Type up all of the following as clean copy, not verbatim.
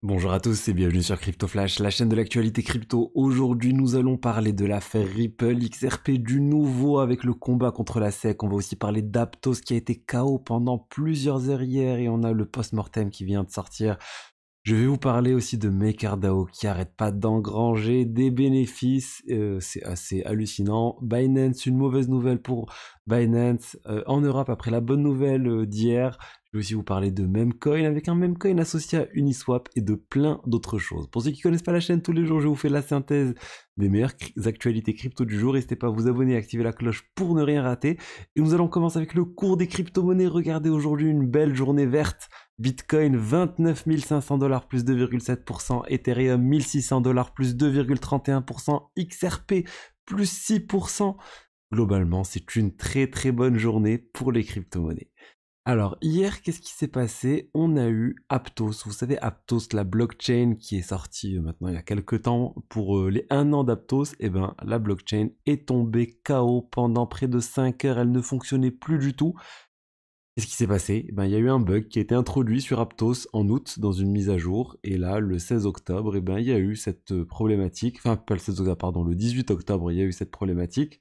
Bonjour à tous et bienvenue sur Crypto Flash, la chaîne de l'actualité crypto. Aujourd'hui, nous allons parler de l'affaire Ripple XRP, du nouveau avec le combat contre la SEC. On va aussi parler d'Aptos qui a été KO pendant plusieurs heures hier et on a le post-mortem qui vient de sortir. Je vais vous parler aussi de MakerDAO qui arrête pas d'engranger des bénéfices, c'est assez hallucinant. Binance, une mauvaise nouvelle pour Binance en Europe après la bonne nouvelle d'hier. Je vais aussi vous parler de Memcoin avec un Memcoin associé à Uniswap et de plein d'autres choses. Pour ceux qui connaissent pas la chaîne, tous les jours je vous fais la synthèse des meilleures actualités crypto du jour. N'hésitez pas à vous abonner et activer la cloche pour ne rien rater. Et nous allons commencer avec le cours des crypto-monnaies. Regardez aujourd'hui une belle journée verte. Bitcoin 29 500 $ plus 2,7%, Ethereum 1600 $ plus 2,31%, XRP plus 6%. Globalement, c'est une très très bonne journée pour les crypto-monnaies. Alors hier, qu'est-ce qui s'est passé? On a eu Aptos, vous savez Aptos, la blockchain qui est sortie maintenant il y a quelques temps pour les 1 an d'Aptos, et ben la blockchain est tombée KO pendant près de 5 heures, elle ne fonctionnait plus du tout. Qu'est-ce qui s'est passé? Ben, il y a eu un bug qui a été introduit sur Aptos en août dans une mise à jour, et là, le 16 octobre, ben, il y a eu cette problématique, enfin pas le 16 octobre, pardon, le 18 octobre, il y a eu cette problématique.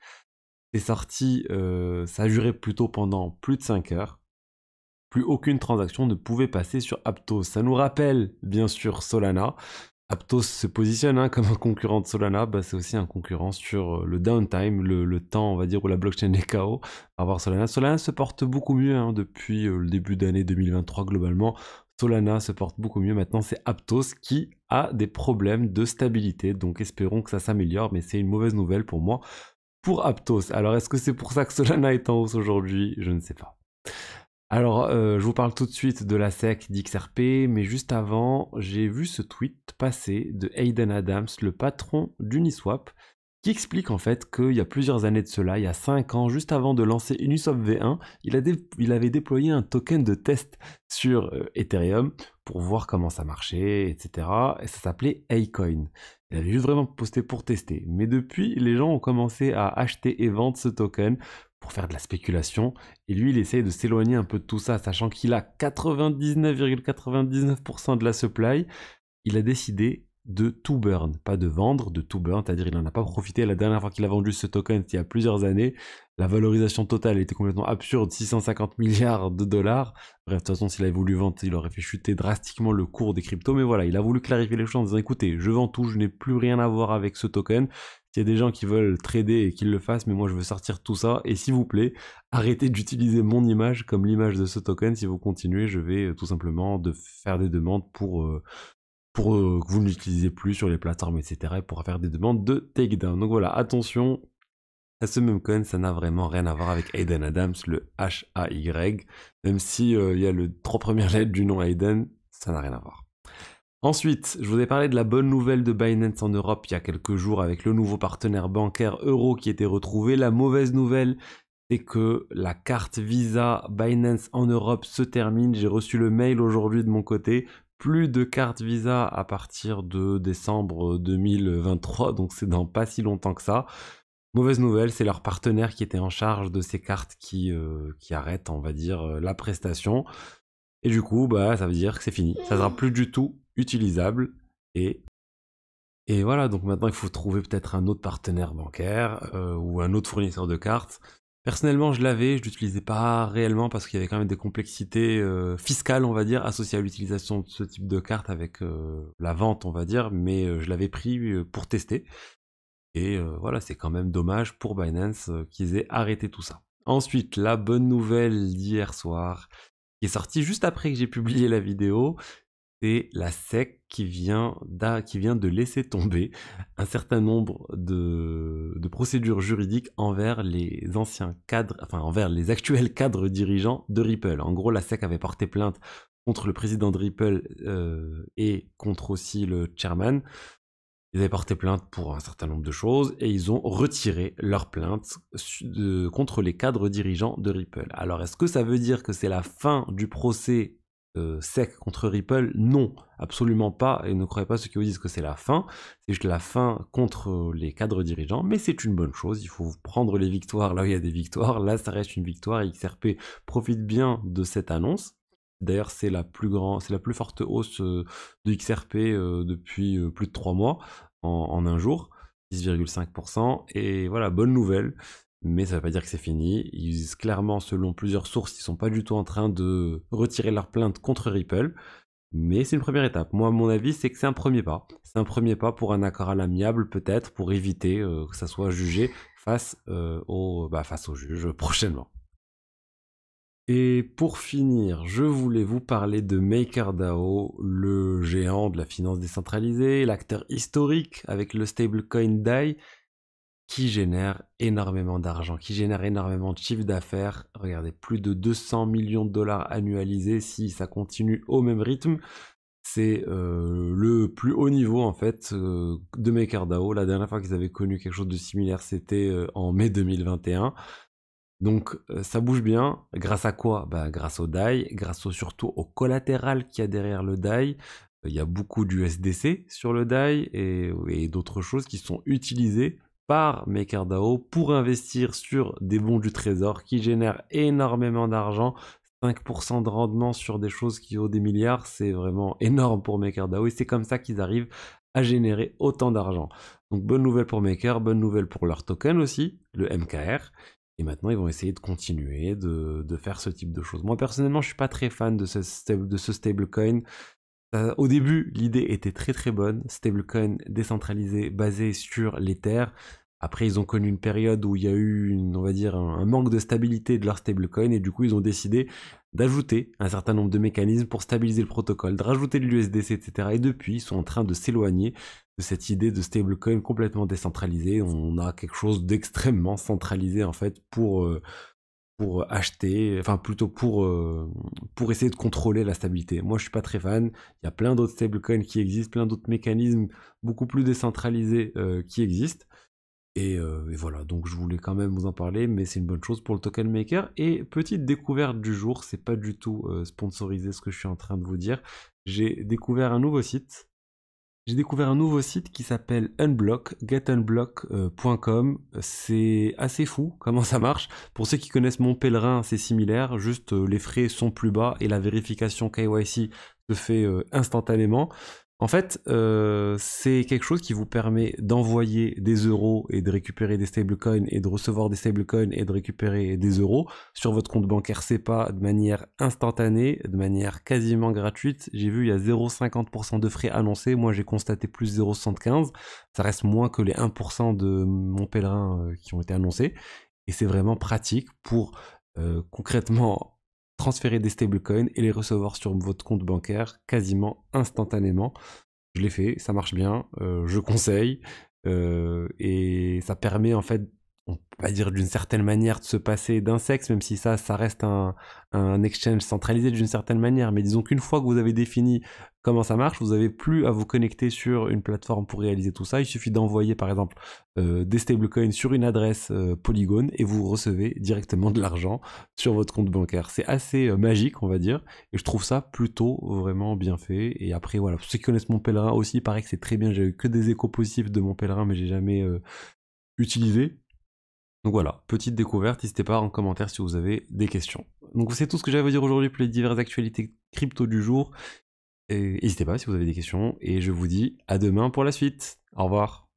C'est sorti, ça a duré plutôt pendant plus de 5 heures. Plus aucune transaction ne pouvait passer sur Aptos. Ça nous rappelle, bien sûr, Solana. Aptos se positionne comme un concurrent de Solana, c'est aussi un concurrent sur le downtime, le temps, on va dire, où la blockchain est KO, par rapport à Solana. Solana se porte beaucoup mieux depuis le début d'année 2023, globalement. Solana se porte beaucoup mieux. Maintenant, c'est Aptos qui a des problèmes de stabilité, donc espérons que ça s'améliore, mais c'est une mauvaise nouvelle pour moi, pour Aptos. Alors, est-ce que c'est pour ça que Solana est en hausse aujourd'hui? Je ne sais pas. Alors, je vous parle tout de suite de la SEC d'XRP, mais juste avant, j'ai vu ce tweet passer de Hayden Adams, le patron d'Uniswap, qui explique en fait qu'il y a plusieurs années de cela, il y a 5 ans, juste avant de lancer Uniswap V1, il avait déployé un token de test sur Ethereum pour voir comment ça marchait, etc. Et ça s'appelait Acoin. Il avait juste vraiment posté pour tester. Mais depuis, les gens ont commencé à acheter et vendre ce token pour faire de la spéculation. Et lui, il essaye de s'éloigner un peu de tout ça, sachant qu'il a 99,99% de la supply. Il a décidé de tout burn, pas de vendre, de tout burn, c'est-à-dire il n'en a pas profité. La dernière fois qu'il a vendu ce token, c'était il y a plusieurs années. La valorisation totale était complètement absurde, 650 milliards de dollars. Bref, de toute façon, s'il avait voulu vendre, il aurait fait chuter drastiquement le cours des cryptos. Mais voilà, il a voulu clarifier les choses en disant, écoutez, je vends tout, je n'ai plus rien à voir avec ce token. S'il y a des gens qui veulent trader et qu'ils le fassent, mais moi je veux sortir tout ça. Et s'il vous plaît, arrêtez d'utiliser mon image comme l'image de ce token. Si vous continuez, je vais tout simplement faire des demandes pour que vous ne l'utilisez plus sur les plateformes, etc. et pour faire des demandes de takedown. Donc voilà, attention à ce même coin, ça n'a vraiment rien à voir avec Hayden Adams, le H-A-Y. Même si il y a les 3 premières lettres du nom Hayden, ça n'a rien à voir. Ensuite, je vous ai parlé de la bonne nouvelle de Binance en Europe il y a quelques jours avec le nouveau partenaire bancaire Euro qui était retrouvé. La mauvaise nouvelle, c'est que la carte Visa Binance en Europe se termine. J'ai reçu le mail aujourd'hui de mon côté. Plus de carte Visa à partir de décembre 2023, donc c'est dans pas si longtemps que ça. Mauvaise nouvelle, c'est leur partenaire qui était en charge de ces cartes qui arrête, on va dire, la prestation. Et du coup, ça veut dire que c'est fini. Ça sera plus du tout utilisable. Et voilà, donc maintenant il faut trouver peut-être un autre partenaire bancaire ou un autre fournisseur de cartes. Personnellement, je l'avais, je l'utilisais pas réellement parce qu'il y avait quand même des complexités fiscales, on va dire, associées à l'utilisation de ce type de carte avec la vente, on va dire, mais je l'avais pris pour tester. Et voilà, c'est quand même dommage pour Binance qu'ils aient arrêté tout ça. Ensuite, la bonne nouvelle d'hier soir, qui est sortie juste après que j'ai publié la vidéo, c'est la SEC qui vient de laisser tomber un certain nombre de procédures juridiques envers les anciens cadres, enfin envers les actuels cadres dirigeants de Ripple. En gros, la SEC avait porté plainte contre le président de Ripple et contre aussi le chairman. Ils avaient porté plainte pour un certain nombre de choses et ils ont retiré leur plainte contre les cadres dirigeants de Ripple. Alors, est-ce que ça veut dire que c'est la fin du procès SEC contre Ripple? Non, absolument pas. Et ne croyez pas ceux qui vous disent que c'est la fin. C'est juste la fin contre les cadres dirigeants. Mais c'est une bonne chose. Il faut prendre les victoires là où il y a des victoires. Là, ça reste une victoire et XRP profite bien de cette annonce. D'ailleurs, c'est la plus forte hausse de XRP depuis plus de 3 mois en un jour, 10,5%. Et voilà, bonne nouvelle. Mais ça ne veut pas dire que c'est fini. Clairement, selon plusieurs sources, ils sont pas du tout en train de retirer leur plainte contre Ripple. Mais c'est une première étape. Moi, à mon avis, c'est que c'est un premier pas. C'est un premier pas pour un accord à l'amiable, peut-être, pour éviter que ça soit jugé face au juge prochainement. Et pour finir, je voulais vous parler de MakerDAO, le géant de la finance décentralisée, l'acteur historique avec le stablecoin DAI, qui génère énormément d'argent, qui génère énormément de chiffre d'affaires. Regardez, plus de 200 millions de dollars annualisés si ça continue au même rythme. C'est le plus haut niveau en fait de MakerDAO. La dernière fois qu'ils avaient connu quelque chose de similaire, c'était en mai 2021. Donc ça bouge bien. Grâce à quoi? Grâce au DAI, surtout au collatéral qu'il y a derrière le DAI. Il y a beaucoup d'USDC sur le DAI et d'autres choses qui sont utilisées par MakerDAO pour investir sur des bons du trésor qui génèrent énormément d'argent. 5% de rendement sur des choses qui vaut des milliards, c'est vraiment énorme pour MakerDAO et c'est comme ça qu'ils arrivent à générer autant d'argent. Donc bonne nouvelle pour Maker, bonne nouvelle pour leur token aussi, le MKR. Et maintenant, ils vont essayer de continuer de faire ce type de choses. Moi, personnellement, je suis pas très fan de ce stablecoin. Au début, l'idée était très très bonne. Stablecoin décentralisé basé sur l'Ether. Après, ils ont connu une période où il y a eu, on va dire, un manque de stabilité de leur stablecoin et du coup, ils ont décidé d'ajouter un certain nombre de mécanismes pour stabiliser le protocole, de rajouter de l'USDC, etc. Et depuis, ils sont en train de s'éloigner de cette idée de stablecoin complètement décentralisé. On a quelque chose d'extrêmement centralisé en fait pour acheter, enfin plutôt pour essayer de contrôler la stabilité. Moi, je suis pas très fan. Il y a plein d'autres stablecoins qui existent, plein d'autres mécanismes beaucoup plus décentralisés qui existent. Et voilà, donc je voulais quand même vous en parler, mais c'est une bonne chose pour le token maker. Et petite découverte du jour, c'est pas du tout sponsorisé ce que je suis en train de vous dire. J'ai découvert un nouveau site. J'ai découvert un nouveau site qui s'appelle Unblock, getunblock.com. C'est assez fou comment ça marche. Pour ceux qui connaissent Mon Pèlerin, c'est similaire, juste les frais sont plus bas et la vérification KYC se fait instantanément. En fait, c'est quelque chose qui vous permet d'envoyer des euros et de récupérer des stablecoins et de recevoir des stablecoins et de récupérer des euros sur votre compte bancaire SEPA de manière instantanée, de manière quasiment gratuite. J'ai vu, il y a 0,50% de frais annoncés. Moi, j'ai constaté plus 0,75. Ça reste moins que les 1% de Mon Pèlerin qui ont été annoncés. Et c'est vraiment pratique pour concrètement transférer des stablecoins et les recevoir sur votre compte bancaire quasiment instantanément. Je l'ai fait, ça marche bien, je conseille, et ça permet en fait, on va dire d'une certaine manière, de se passer d'un sexe, même si ça reste un exchange centralisé d'une certaine manière, mais disons qu'une fois que vous avez défini comment ça marche, vous n'avez plus à vous connecter sur une plateforme pour réaliser tout ça. Il suffit d'envoyer par exemple des stablecoins sur une adresse Polygon et vous recevez directement de l'argent sur votre compte bancaire. C'est assez magique, on va dire, et je trouve ça plutôt vraiment bien fait. Et après voilà, pour ceux qui connaissent Mon Pèlerin aussi, il paraît que c'est très bien. J'ai eu que des échos positifs de Mon Pèlerin, mais j'ai jamais utilisé. Donc voilà, petite découverte, n'hésitez pas en commentaire si vous avez des questions. Donc c'est tout ce que j'avais à vous dire aujourd'hui pour les diverses actualités crypto du jour. Et n'hésitez pas si vous avez des questions, et je vous dis à demain pour la suite. Au revoir.